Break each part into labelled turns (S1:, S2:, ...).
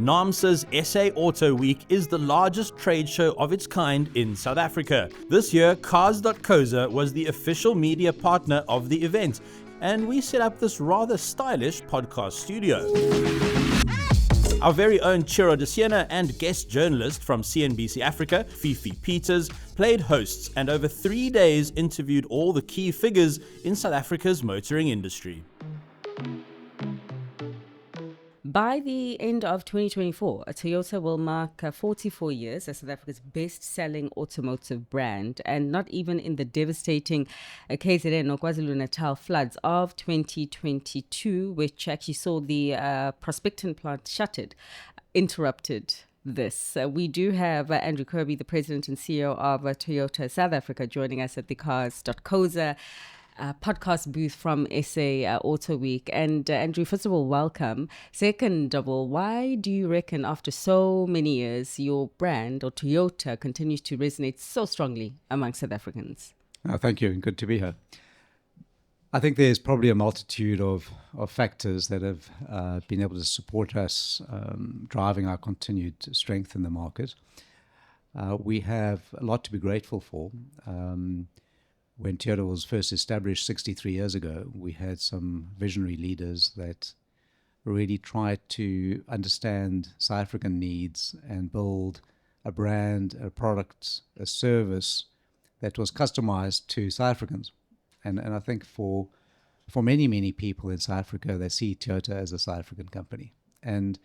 S1: Naamsa's SA Auto Week is the largest trade show of its kind in South Africa. This year, Cars.co.za was the official media partner of the event, and we set up this rather stylish podcast studio. Our very own Chiro de Siena and guest journalist from CNBC Africa, Fifi Peters, played hosts and over 3 days interviewed all the key figures in South Africa's motoring industry.
S2: By the end of 2024, Toyota will mark 44 years as South Africa's best-selling automotive brand, and not even in the devastating KZN or KwaZulu-Natal floods of 2022, which actually saw the Prospecton plant shuttered, interrupted this. We do have Andrew Kirby, the president and CEO of Toyota South Africa, joining us at the Cars.co.za podcast booth from SA Auto Week. And Andrew, first of all, welcome. Second of all, why do you reckon after so many years your brand or Toyota continues to resonate so strongly among South Africans?
S3: Thank you, and good to be here. I think there's probably a multitude of factors that have been able to support us driving our continued strength in the market. We have a lot to be grateful for. When Toyota was first established 63 years ago, we had some visionary leaders that really tried to understand South African needs and build a brand, a product, a service that was customized to South Africans. And I think for many, many people in South Africa, they see Toyota as a South African company. And,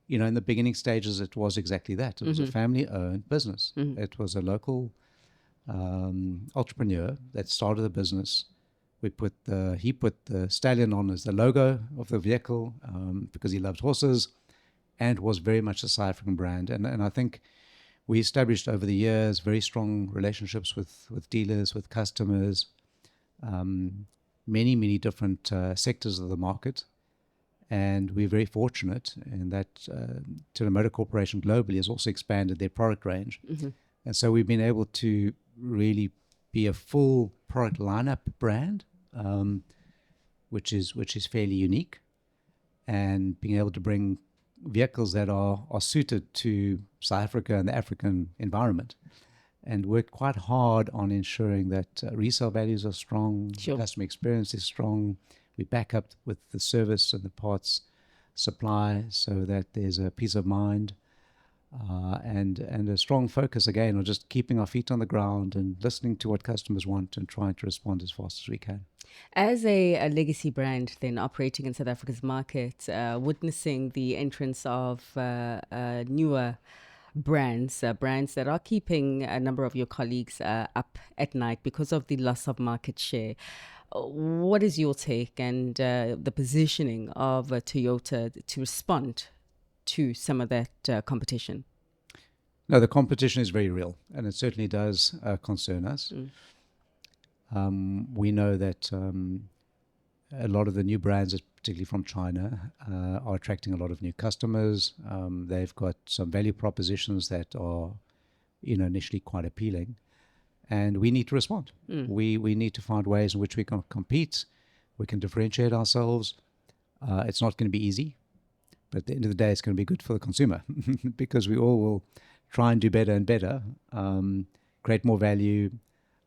S3: you know, in the beginning stages, it was exactly that. It was a family-owned business. It was a local entrepreneur that started the business. He put the stallion on as the logo of the vehicle because he loved horses and was very much a South African brand. And I think we established over the years very strong relationships with dealers, with customers, many different sectors of the market. And we're very fortunate in that Toyota Motor Corporation globally has also expanded their product range. And so we've been able to really be a full product lineup brand, which is fairly unique, and being able to bring vehicles that are suited to South Africa and the African environment, and worked quite hard on ensuring that resale values are strong, customer experience is strong. We back up with the service and the parts supply so that there's a peace of mind. And a strong focus again on just keeping our feet on the ground and listening to what customers want and trying to respond as fast as we can.
S2: As a legacy brand then operating in South Africa's market, witnessing the entrance of newer brands that are keeping a number of your colleagues up at night because of the loss of market share, what is your take and the positioning of Toyota to respond to some of that competition?
S3: No, the competition is very real, and it certainly does concern us. We know that a lot of the new brands, particularly from China, are attracting a lot of new customers. They've got some value propositions that are, initially quite appealing, and we need to respond. We need to find ways in which we can compete, we can differentiate ourselves. It's not going to be easy. But at the end of the day, it's going to be good for the consumer because we all will try and do better and better, create more value.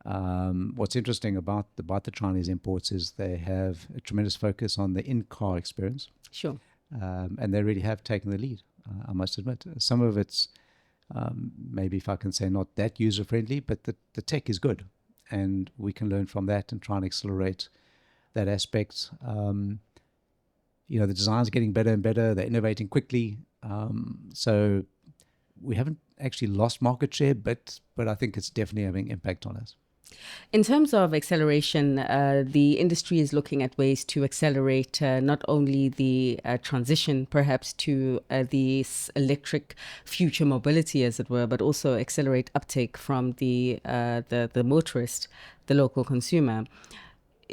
S3: What's interesting about the Chinese imports is they have a tremendous focus on the in-car experience.
S2: Sure.
S3: And they really have taken the lead, I must admit. Some of it's, maybe if I can say, not that user-friendly, but the tech is good. And we can learn from that and try and accelerate that aspect. The design's getting better and better. They're innovating quickly. So we haven't actually lost market share, but I think it's definitely having impact on us.
S2: In terms of acceleration, the industry is looking at ways to accelerate not only the transition perhaps to the electric future mobility, as it were, but also accelerate uptake from the motorist, the local consumer.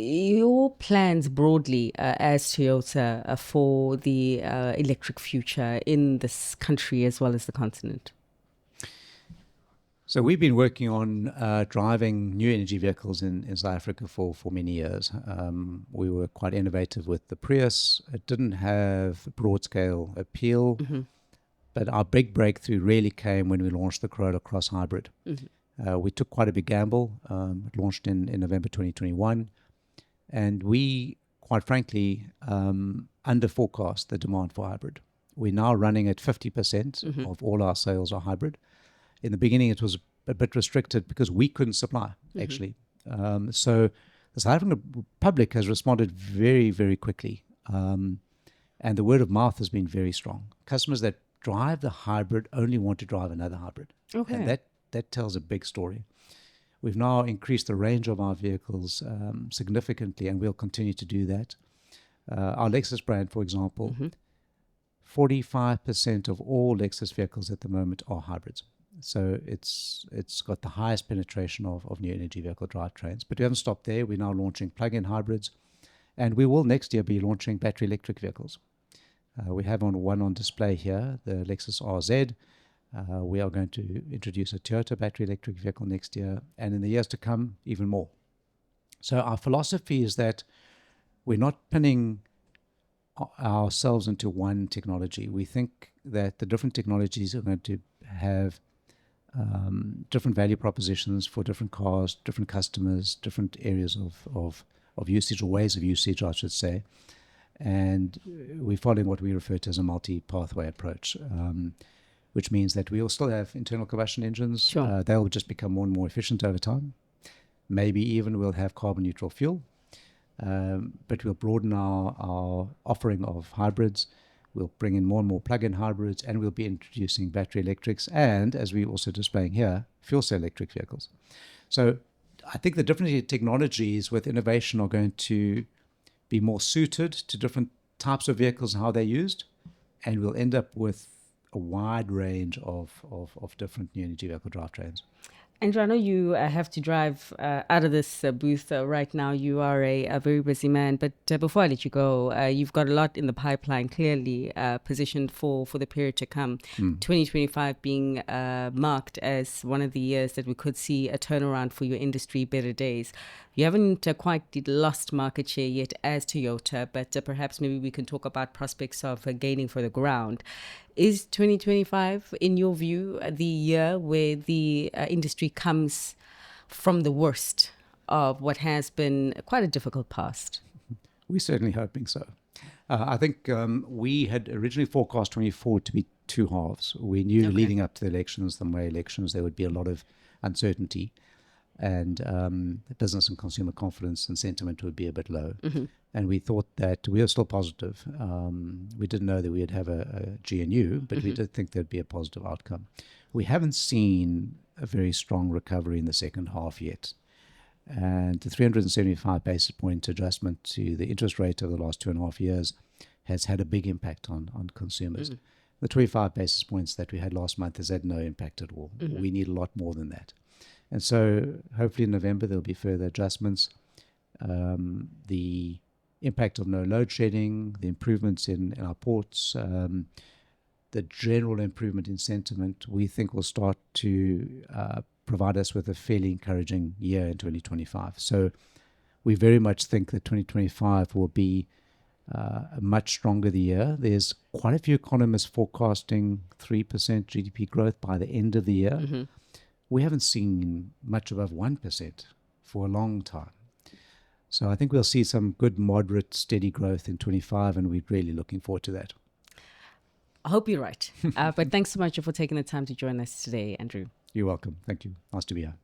S2: Your plans broadly as Toyota for the electric future in this country as well as the continent?
S3: So we've been working on driving new energy vehicles in South Africa for many years. We were quite innovative with the Prius. It didn't have broad-scale appeal, But our big breakthrough really came when we launched the Corolla Cross Hybrid. We took quite a big gamble. It launched in November 2021. And we, quite frankly, under forecast the demand for hybrid. We're now running at 50% of all our sales are hybrid. In the beginning, it was a bit restricted because we couldn't supply, actually. So the South African public has responded very, very quickly. And the word of mouth has been very strong. Customers that drive the hybrid only want to drive another hybrid.
S2: Okay.
S3: And that tells a big story. We've now increased the range of our vehicles significantly, and we'll continue to do that. Our Lexus brand, for example, 45% of all Lexus vehicles at the moment are hybrids. So it's got the highest penetration of new energy vehicle drivetrains. But we haven't stopped there. We're now launching plug-in hybrids, and we will next year be launching battery electric vehicles. We have one on display here, the Lexus RZ. We are going to introduce a Toyota battery electric vehicle next year, and in the years to come, even more. So our philosophy is that we're not pinning ourselves into one technology. We think that the different technologies are going to have different value propositions for different cars, different customers, different areas of usage, or ways of usage, I should say. And we're following what we refer to as a multi-pathway approach, which means that we will still have internal combustion engines.
S2: Sure.
S3: They'll just become more and more efficient over time. Maybe even we'll have carbon neutral fuel. But we'll broaden our offering of hybrids. We'll bring in more and more plug-in hybrids, and we'll be introducing battery electrics, and, as we're also displaying here, fuel cell electric vehicles. So I think the different technologies with innovation are going to be more suited to different types of vehicles and how they're used, and we'll end up with a wide range of different new energy vehicle drivetrains.
S2: Andrew, I know you have to drive out of this booth right now. You are a very busy man. But before I let you go, you've got a lot in the pipeline, clearly positioned for the period to come. 2025 being marked as one of the years that we could see a turnaround for your industry, better days. You haven't quite lost market share yet as Toyota, but perhaps maybe we can talk about prospects of gaining further ground. Is 2025, in your view, the year where the industry comes from the worst of what has been quite a difficult past?
S3: We're certainly hoping so. I think we had originally forecast 24 to be two halves. We knew leading up to the elections, the May elections, there would be a lot of uncertainty, and business and consumer confidence and sentiment would be a bit low. And we thought that we were still positive. We didn't know that we'd have a GNU, but we did think there'd be a positive outcome. We haven't seen a very strong recovery in the second half yet. And the 375 basis point adjustment to the interest rate over the last 2.5 years has had a big impact on consumers. The 25 basis points that we had last month has had no impact at all. We need a lot more than that. And so hopefully in November there'll be further adjustments. The impact of no load shedding, the improvements in our ports, the general improvement in sentiment, we think will start to provide us with a fairly encouraging year in 2025. So we very much think that 2025 will be a much stronger year. There's quite a few economists forecasting 3% GDP growth by the end of the year. We haven't seen much above 1% for a long time. So I think we'll see some good, moderate, steady growth in 25, and we're really looking forward to that.
S2: I hope you're right. But thanks so much for taking the time to join us today, Andrew.
S3: You're welcome. Thank you. Nice to be here.